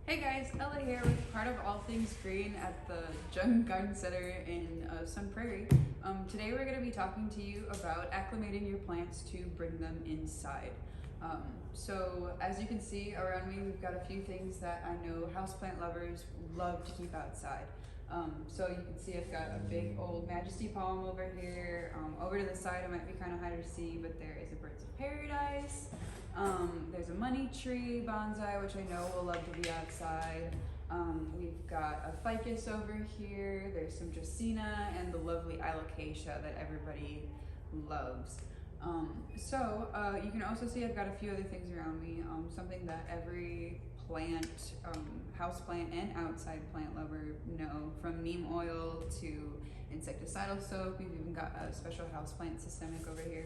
Hey guys, Ella here with part of All Things Green at the Garden Center in Sun Prairie. Today we're going to be talking to you about acclimating your plants to bring them inside. So as you can see around me, we've got a few things that I know houseplant lovers love to keep outside. So you can see I've got a big old Majesty Palm over here. Over to the side it might be kind of hard to see, but there is a Birds of Paradise. There's a money tree bonsai, which I know will love to be outside. We've got a ficus over here. There's some dracaena and the lovely alocasia that everybody loves. You can also see I've got a few other things around me. Something that every plant, house plant and outside plant lover know, from neem oil to insecticidal soap. We've even got a special houseplant systemic over here.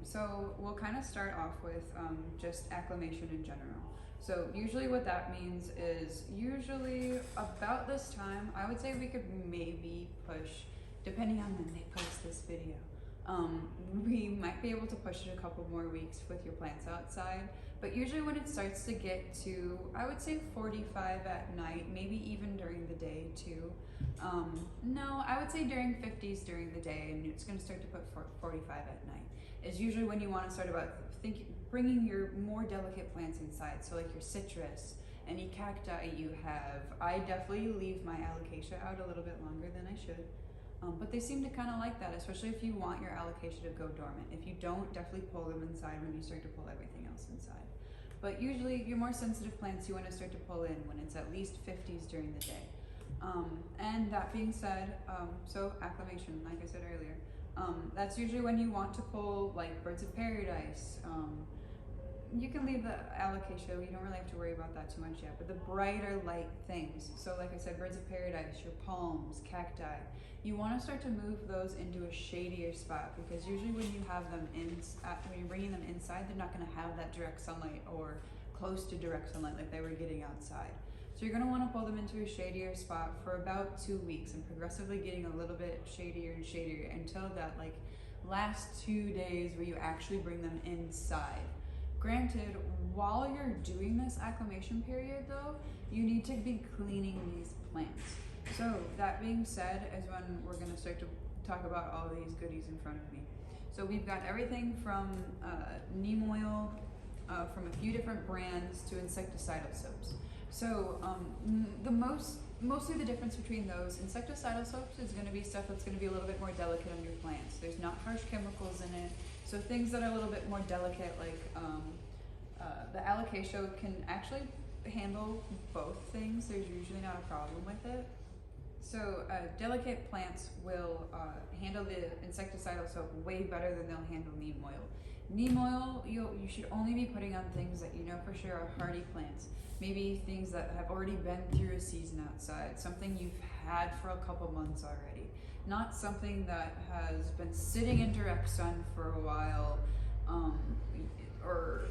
So we'll kind of start off with just acclimation in general. So usually what that means is usually about this time, I would say we could maybe push, depending on when they post this video, we might be able to push it a couple more weeks with your plants outside. But usually when it starts to get to, I would say 45 at night, maybe even during the day too. No, I would say during 50s during the day, and it's going to start to put 45 at night. Is usually when you want to start about bringing your more delicate plants inside. So like your citrus, any cacti you have. I definitely leave my alocasia out a little bit longer than I should. But they seem to kind of like that, especially if you want your alocasia to go dormant. If you don't, definitely pull them inside when you start to pull everything else inside. But usually your more sensitive plants you want to start to pull in when it's at least 50s during the day. And that being said, so acclimation, like I said earlier, that's usually when you want to pull like Birds of Paradise. You can leave the alocasia, you don't really have to worry about that too much yet, but the brighter light things, so like I said, Birds of Paradise, your palms, cacti, you want to start to move those into a shadier spot, because usually when you have them when you're bringing them inside, they're not going to have that direct sunlight or close to direct sunlight like they were getting outside. So you're going to want to pull them into a shadier spot for about 2 weeks and progressively getting a little bit shadier and shadier until that like last 2 days where you actually bring them inside. Granted, while you're doing this acclimation period though, you need to be cleaning these plants. So that being said is when we're going to start to talk about all these goodies in front of me. So we've got everything from neem oil from a few different brands to insecticidal soaps. So mostly the difference between those insecticidal soaps is going to be stuff that's going to be a little bit more delicate on your plants. There's not harsh chemicals in it. So things that are a little bit more delicate, like the alocasia, can actually handle both things. There's usually not a problem with it. So delicate plants will handle the insecticidal soap way better than they'll handle neem oil. Neem oil, you should only be putting on things that you know for sure are hardy plants. Maybe things that have already been through a season outside, something you've had for a couple months already. Not something that has been sitting in direct sun for a while, or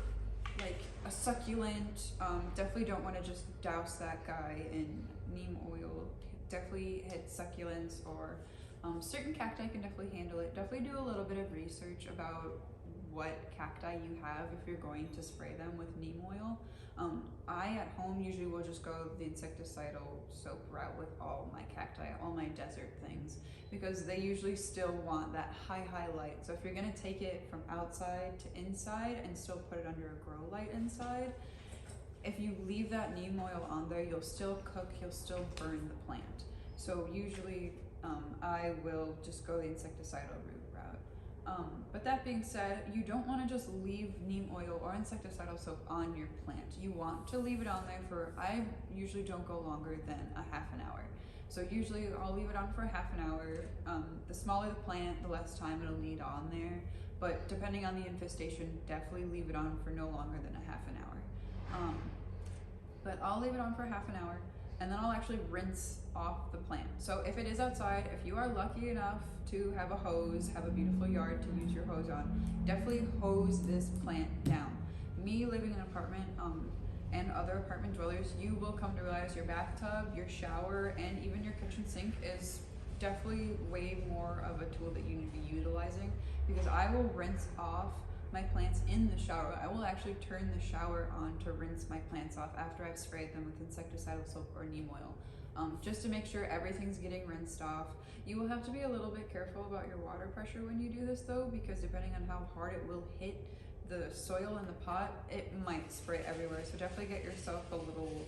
like a succulent. Definitely don't want to just douse that guy in neem oil. Definitely hit succulents, or certain cacti can definitely handle it. Definitely do a little bit of research about what cacti you have if you're going to spray them with neem oil. I at home usually will just go the insecticidal soap route with all my cacti, all my desert things, because they usually still want that high light. So if you're going to take it from outside to inside and still put it under a grow light inside, if you leave that neem oil on there, you'll still cook, you'll still burn the plant. So usually I will just go the insecticidal route. But that being said, you don't want to just leave neem oil or insecticidal soap on your plant. You want to leave it on there for, I usually don't go longer than a half an hour. So usually I'll leave it on for a half an hour. The smaller the plant, the less time it'll need on there. But depending on the infestation, definitely leave it on for no longer than a half an hour. But I'll leave it on for half an hour, and then I'll actually rinse off the plant. So if it is outside, if you are lucky enough to have a hose, have a beautiful yard to use your hose on, definitely hose this plant down. Me living in an apartment, and other apartment dwellers, you will come to realize your bathtub, your shower, and even your kitchen sink is definitely way more of a tool that you need to be utilizing, because I will rinse off my plants in the shower. I will actually turn the shower on to rinse my plants off after I've sprayed them with insecticidal soap or neem oil, just to make sure everything's getting rinsed off. You will have to be a little bit careful about your water pressure when you do this though, because depending on how hard it will hit the soil in the pot, it might spray everywhere. So definitely get yourself a little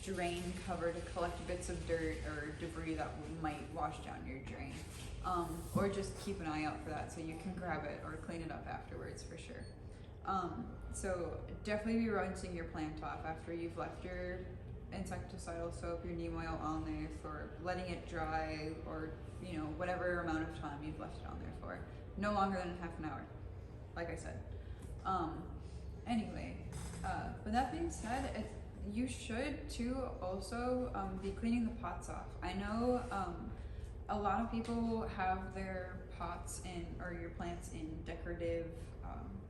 drain cover to collect bits of dirt or debris that might wash down your drain. Or just keep an eye out for that so you can grab it or clean it up afterwards for sure. So definitely be rinsing your plant off after you've left your insecticidal soap, your neem oil on there for letting it dry, or you know, whatever amount of time you've left it on there for. No longer than half an hour, like I said. Anyway, with that being said, you should too also be cleaning the pots off. I know a lot of people have their pots in, or your plants in decorative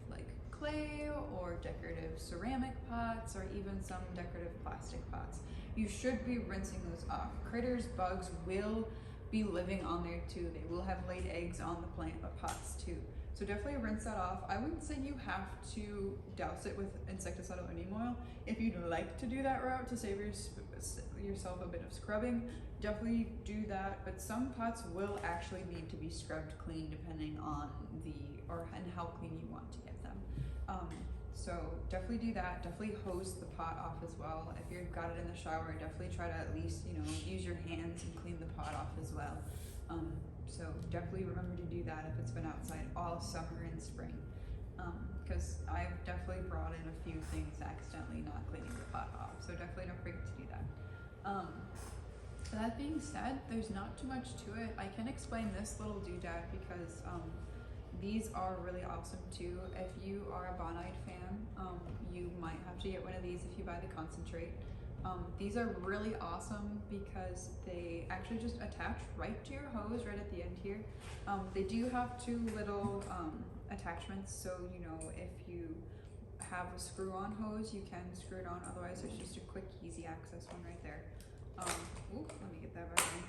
like clay or decorative ceramic pots, or even some decorative plastic pots. You should be rinsing those off. Critters, bugs will be living on there too. They will have laid eggs on the plant pots too. So definitely rinse that off. I wouldn't say you have to douse it with insecticidal or neem oil. If you'd like to do that route to save yourself a bit of scrubbing, definitely do that. But some pots will actually need to be scrubbed clean depending on and how clean you want to get them. So definitely do that. Definitely hose the pot off as well. If you've got it in the shower, definitely try to at least, you know, use your hands and clean the pot off as well. So definitely remember to do that if it's been outside all summer and spring. Because I've definitely brought in a few things accidentally not cleaning the pot off. So definitely don't forget to do that. That being said, there's not too much to it. I can explain this little doodad because these are really awesome too. If you are a bonide fan, you might have to get one of these if you buy the concentrate. These are really awesome because they actually just attach right to your hose right at the end here. They do have two little attachments, so you know, if you have a screw-on hose, you can screw it on. Otherwise, there's just a quick, easy access one right there. Let me get that back in.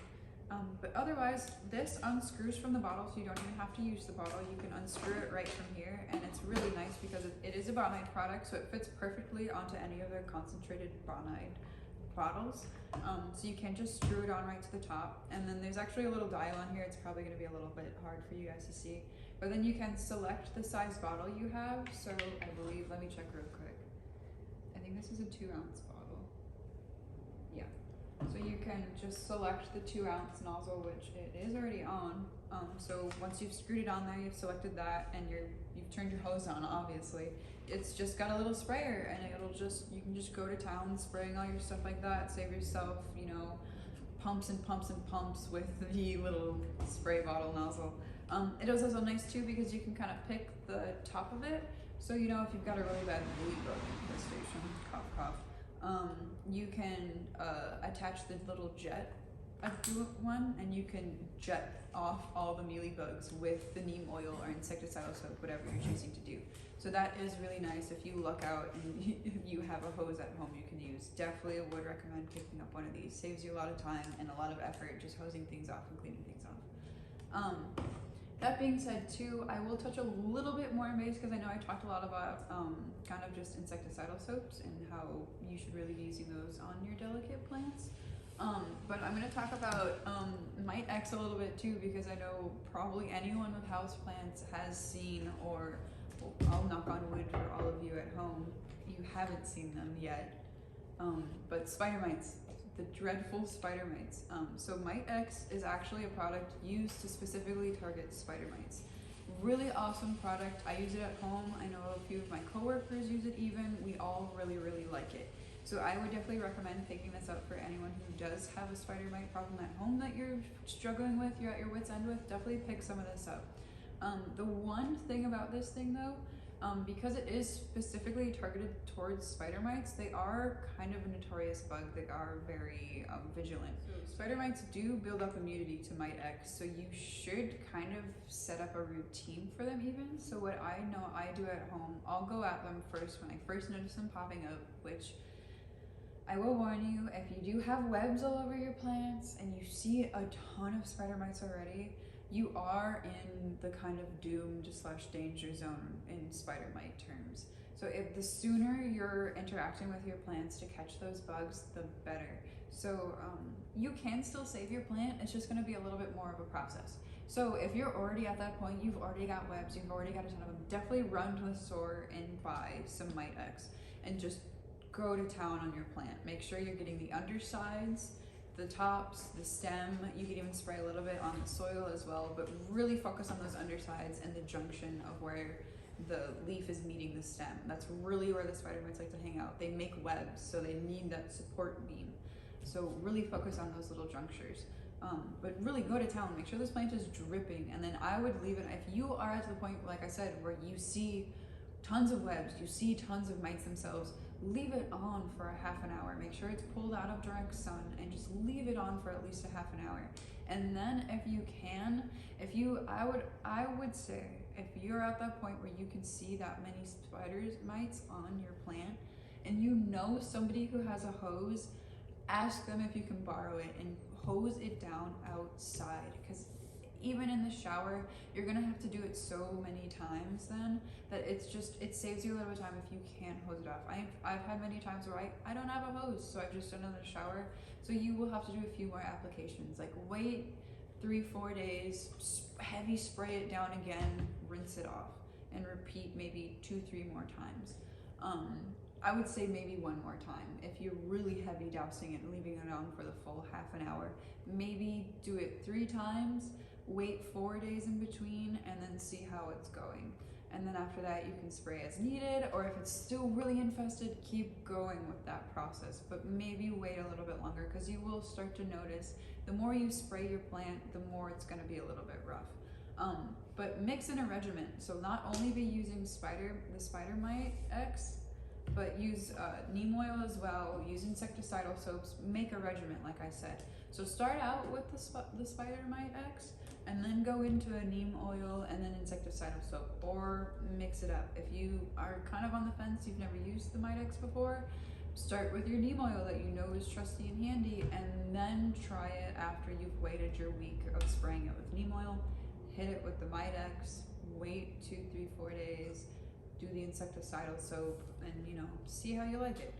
But otherwise, this unscrews from the bottle, so you don't even have to use the bottle. You can unscrew it right from here, and it's really nice because it is a bonide product, so it fits perfectly onto any of their concentrated bonide bottles. So you can just screw it on right to the top, and then there's actually a little dial on here. It's probably going to be a little bit hard for you guys to see, but then you can select the size bottle you have. So I believe, let me check real quick. I think this is a 2-ounce bottle. Yeah. So you can just select the 2-ounce nozzle, which it is already on. So once you've screwed it on there, you've selected that, and you've turned your hose on, obviously. It's just got a little sprayer, and you can just go to town spraying all your stuff like that. Save yourself, you know, pumps and pumps and pumps with the little spray bottle nozzle. It is also nice too because you can kind of pick the top of it. So you know, if you've got a really bad mealy bug infestation, cough cough, you can attach the little jet one, and you can jet off all the mealybugs with the neem oil or insecticidal soap, whatever you're choosing to do. So that is really nice. If you luck out and you have a hose at home you can use, definitely would recommend picking up one of these. Saves you a lot of time and a lot of effort just hosing things off and cleaning things off. That being said too, I will touch a little bit more on base because I know I talked a lot about kind of just insecticidal soaps and how you should really be using those on your delicate plants. But I'm going to talk about Mitex a little bit too, because I know probably anyone with houseplants has seen, or I'll knock on wood for all of you at home, you haven't seen them yet, but spider mites, the dreadful spider mites. So Mitex is actually a product used to specifically target spider mites. Really awesome product. I use it at home. I know a few of my coworkers use it even. We all really, really like it. So I would definitely recommend picking this up for anyone who does have a spider mite problem at home that you're struggling with, you're at your wit's end with. Definitely pick some of this up. The one thing about this thing though, because it is specifically targeted towards spider mites, they are kind of a notorious bug. They are very vigilant. So spider mites do build up immunity to Mitex, so you should kind of set up a routine for them even. So what I know I do at home, I'll go at them first when I first notice them popping up, which I will warn you, if you do have webs all over your plants and you see a ton of spider mites already, you are in the kind of doomed / danger zone in spider mite terms. So if the sooner you're interacting with your plants to catch those bugs, the better. So you can still save your plant, it's just going to be a little bit more of a process. So if you're already at that point, you've already got webs, you've already got a ton of them, definitely run to the store and buy some Mitex and just go to town on your plant. Make sure you're getting the undersides, the tops, the stem. You can even spray a little bit on the soil as well, but really focus on those undersides and the junction of where the leaf is meeting the stem. That's really where the spider mites like to hang out. They make webs, so they need that support beam. So really focus on those little junctures. But really go to town, make sure this plant is dripping, and then I would leave it. If you are at the point, like I said, where you see tons of webs, you see tons of mites themselves, leave it on for a half an hour. Make sure it's pulled out of direct sun and just leave it on for at least a half an hour. And then if you can, I would say, if you're at that point where you can see that many mites on your plant and you know somebody who has a hose, ask them if you can borrow it and hose it down outside, because even in the shower, you're gonna have to do it so many times then that it saves you a little bit of time if you can't hose it off. I've had many times where I don't have a hose, so I've just done it in the shower. So you will have to do a few more applications, like wait 3-4 days, heavy spray it down again, rinse it off, and repeat maybe 2-3 more times. I would say maybe one more time. If you're really heavy dousing it and leaving it on for the full half an hour, maybe do it 3 times, wait 4 days in between, and then see how it's going. And then after that, you can spray as needed, or if it's still really infested, keep going with that process, but maybe wait a little bit longer, because you will start to notice the more you spray your plant, the more it's going to be a little bit rough. But mix in a regimen. So not only be using the spider Mitex, but use neem oil as well, use insecticidal soaps, make a regimen like I said. So start out with the spider Mitex, and then go into a neem oil and then insecticidal soap, or mix it up. If you are kind of on the fence, you've never used the Mitex before, start with your neem oil that you know is trusty and handy, and then try it after you've waited your week of spraying it with neem oil. Hit it with the Mitex, wait 2-3-4 days, do the insecticidal soap, and see how you like it.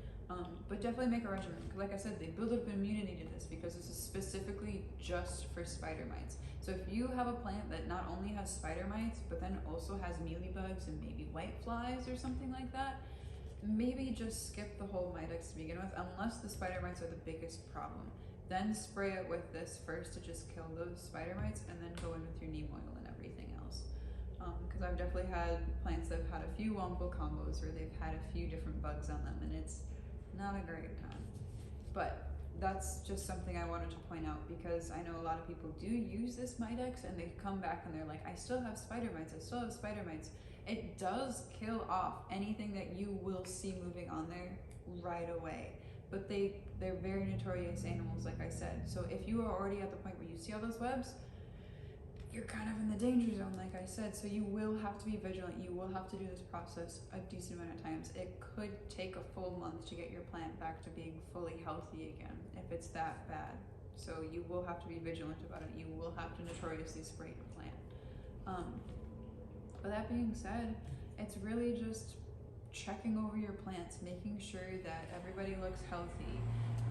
But definitely make a regimen, because like I said, they build up immunity to this, because this is specifically just for spider mites. So if you have a plant that not only has spider mites, but then also has mealybugs and maybe white flies or something like that, maybe just skip the whole Mitex to begin with, unless the spider mites are the biggest problem. Then spray it with this first to just kill those spider mites, and then go in with your neem oil and everything else. Because I've definitely had plants that have had a few wombo combos where they've had a few different bugs on them, and it's not a great time. But that's just something I wanted to point out, because I know a lot of people do use this Mitex and they come back and they're like, I still have spider mites, I still have spider mites. It does kill off anything that you will see moving on there right away. But they're very notorious animals, like I said. So if you are already at the point where you see all those webs, you're kind of in the danger zone, like I said. So you will have to be vigilant. You will have to do this process a decent amount of times. It could take a full month to get your plant back to being fully healthy again, if it's that bad. So you will have to be vigilant about it. You will have to notoriously spray your plant. But that being said, it's really just checking over your plants, making sure that everybody looks healthy,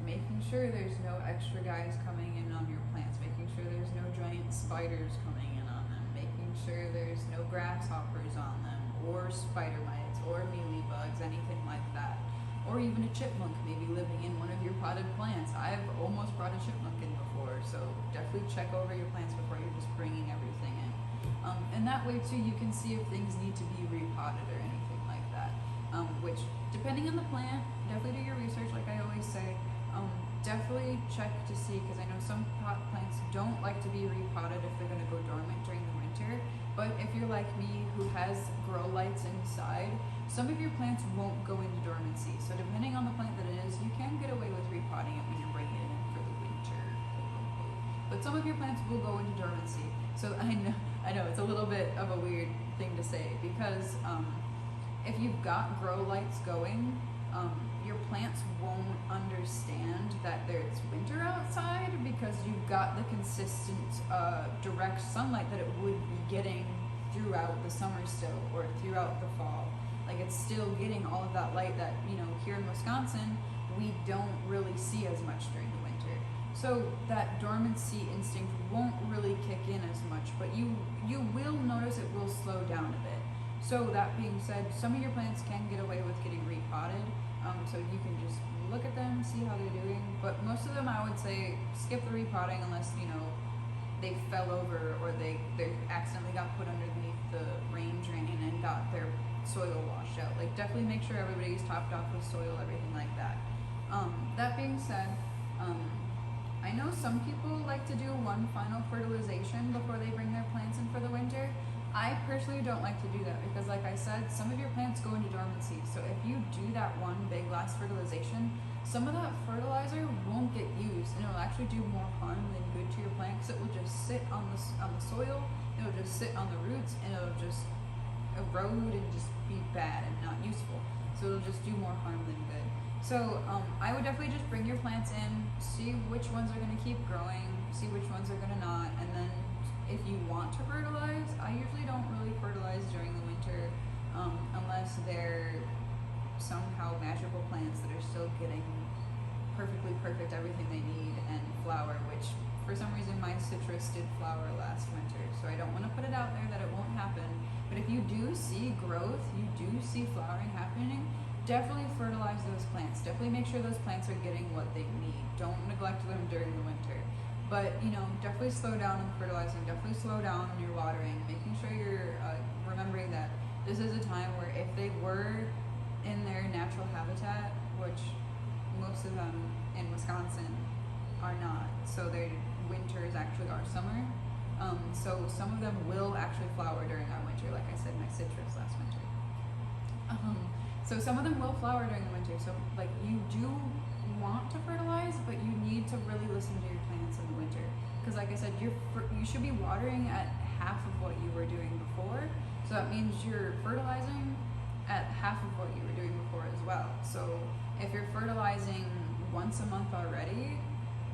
making sure there's no extra guys coming in on your plants, making sure there's no giant spiders coming in on them, making sure there's no grasshoppers on them, or spider mites, or mealybugs, anything like that. Or even a chipmunk maybe living in one of your potted plants. I've almost brought a chipmunk in before, so definitely check over your plants before you're just bringing everything in. And that way too, you can see if things need to be repotted or anything like that. Which, depending on the plant, definitely do your research, like I always say. Definitely check to see, because I know some pot plants don't like to be repotted if they're going to go dormant during the winter. But if you're like me, who has grow lights inside, some of your plants won't go into dormancy. So depending on the plant that it is, you can get away with repotting it when you're bringing it in for the winter. But some of your plants will go into dormancy. So I know it's a little bit of a weird thing to say, because if you've got grow lights going, your plants won't understand that it's winter outside, because you've got got the consistent direct sunlight that it would be getting throughout the summer still, or throughout the fall. Like, it's still getting all of that light that, you know, here in Wisconsin we don't really see as much during the winter. So that dormancy instinct won't really kick in as much, but you will notice it will slow down a bit. So that being said, some of your plants can get away with getting repotted, so you can just look at them, see how they're doing. But most of them, I would say, skip the repotting unless, you know, they fell over or they accidentally got put underneath the rain drain and got their soil washed out. Like, definitely make sure everybody's topped off with soil, everything like that. That being said, I know some people like to do one final fertilization before they bring their plants in for the winter. I personally don't like to do that because, like I said, some of your plants go into dormancy. So if you do that one big last fertilization, some of that fertilizer won't get used, and it will actually do more harm than good to your plant because it will just sit on the soil, it'll just sit on the roots, and it'll just erode and just be bad and not useful. So it'll just do more harm than good. So I would definitely just bring your plants in, see which ones are going to keep growing, see which ones are going to not, and then if you want to fertilize, I usually don't really fertilize during the winter unless they're somehow magical plants that are still getting perfect everything they need and flower, which for some reason my citrus did flower last winter, so I don't want to put it out there that it won't happen. But if you do see growth, you do see flowering happening, definitely fertilize those plants. Definitely make sure those plants are getting what they need. Don't neglect them during the winter. But, you know, definitely slow down on fertilizing, definitely slow down on your watering, making sure you're remembering that this is a time where if they were in their natural habitat, which most of them in Wisconsin are not, so their winter is actually our summer. So some of them will actually flower during our winter, like I said, my citrus last winter. So some of them will flower during the winter. So, like, you do want to fertilize, but you need to really listen to your plants in the winter. Because, like I said, you should be watering at half of what you were doing before. So that means you're fertilizing at half of what you were doing before as well. So if you're fertilizing once a month already,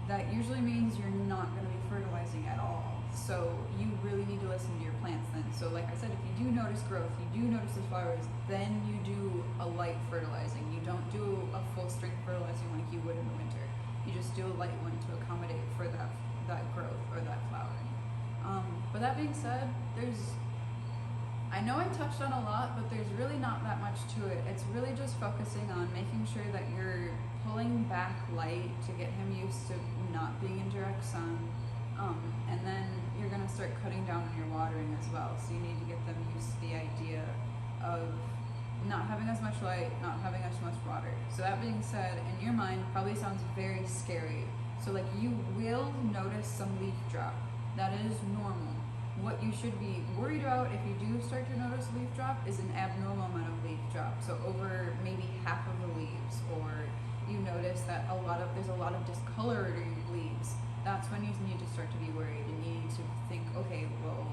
that usually means you're not going to be fertilizing at all. So you really need to listen to your plants then. So like I said, if you do notice growth, you do notice the flowers, then you do a light fertilizing. You don't do a full strength fertilizing like you would in the winter. You just do a light one to accommodate for that growth or that flowering. But that being said, I know I touched on a lot, but there's really not that much to it. It's really just focusing on making sure that you're pulling back light to get him used to not being in direct sun. And then you're going to start cutting down on your watering as well. So you need to get them used to the idea of not having as much light, not having as much water. So that being said, in your mind, probably sounds very scary. So like, you will notice some leaf drop. That is normal. What you should be worried about if you do start to notice leaf drop is an abnormal amount of leaf drop. So over maybe half of the leaves, or you notice that there's a lot of discoloring leaves. That's when you need to start to be worried, and you need to think, okay, well,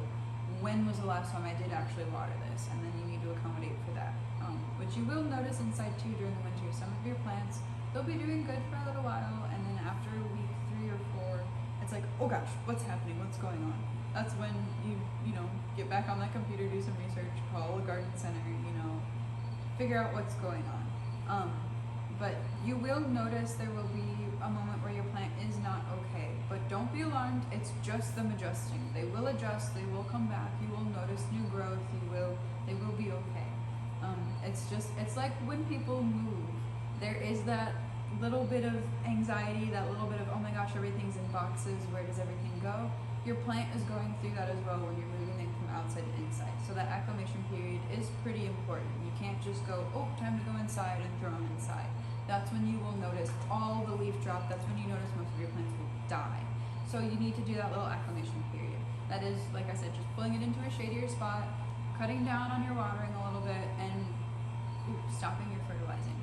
when was the last time I did actually water this? And then you need to accommodate for that. Which you will notice inside too during the winter. Some of your plants, they'll be doing good for a little while, and then after week 3 or 4, it's like, oh gosh, what's happening? What's going on? That's when you get back on that computer, do some research, call a garden center, figure out what's going on. But you will notice there will be a moment where your plant is not okay. But don't be alarmed, it's just them adjusting. They will adjust, they will come back, you will notice new growth, they will be okay. It's like when people move, there is that little bit of anxiety, that little bit of, oh my gosh, everything's in boxes, where does everything go? Your plant is going through that as well when you're moving it from outside to inside. So that acclimation period is pretty important. You can't just go, oh, time to go inside and throw them inside. That's when you will notice all the leaf drop. That's when you notice most of your plants will die. So you need to do that little acclimation period. That is, like I said, just pulling it into a shadier spot, cutting down on your watering a little bit, and stopping your fertilizing.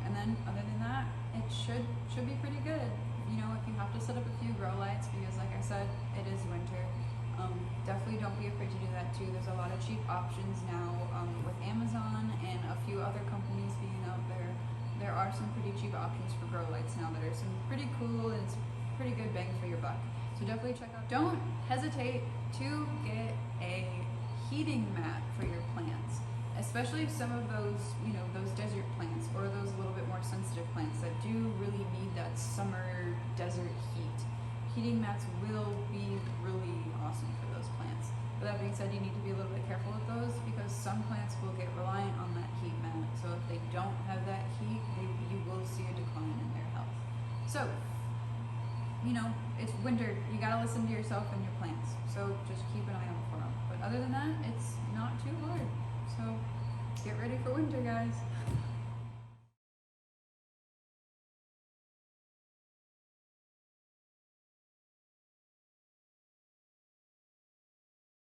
And then other than that, it should be pretty good. If you have to set up a few grow lights, because like I said, it is winter. Definitely don't be afraid to do that too. There's a lot of cheap options now with Amazon and a few other companies being out there. There are some pretty cheap options for grow lights now that are some pretty cool and pretty good bang for your buck. So definitely check out. Don't hesitate to get a heating mat for your plants, especially some of those, you know, those desert plants or those a little bit more sensitive plants that do really need that summer desert heat. Heating mats will be really awesome for those plants. But that being said, you need to be a little bit careful with those because some plants will get reliant on that heat mat. So if they don't have that heat, you will see a decline in their health. So, you know, it's winter. You gotta listen to yourself and your plants. So just keep an eye out for them. But other than that, it's not too hard. So get ready for winter, guys.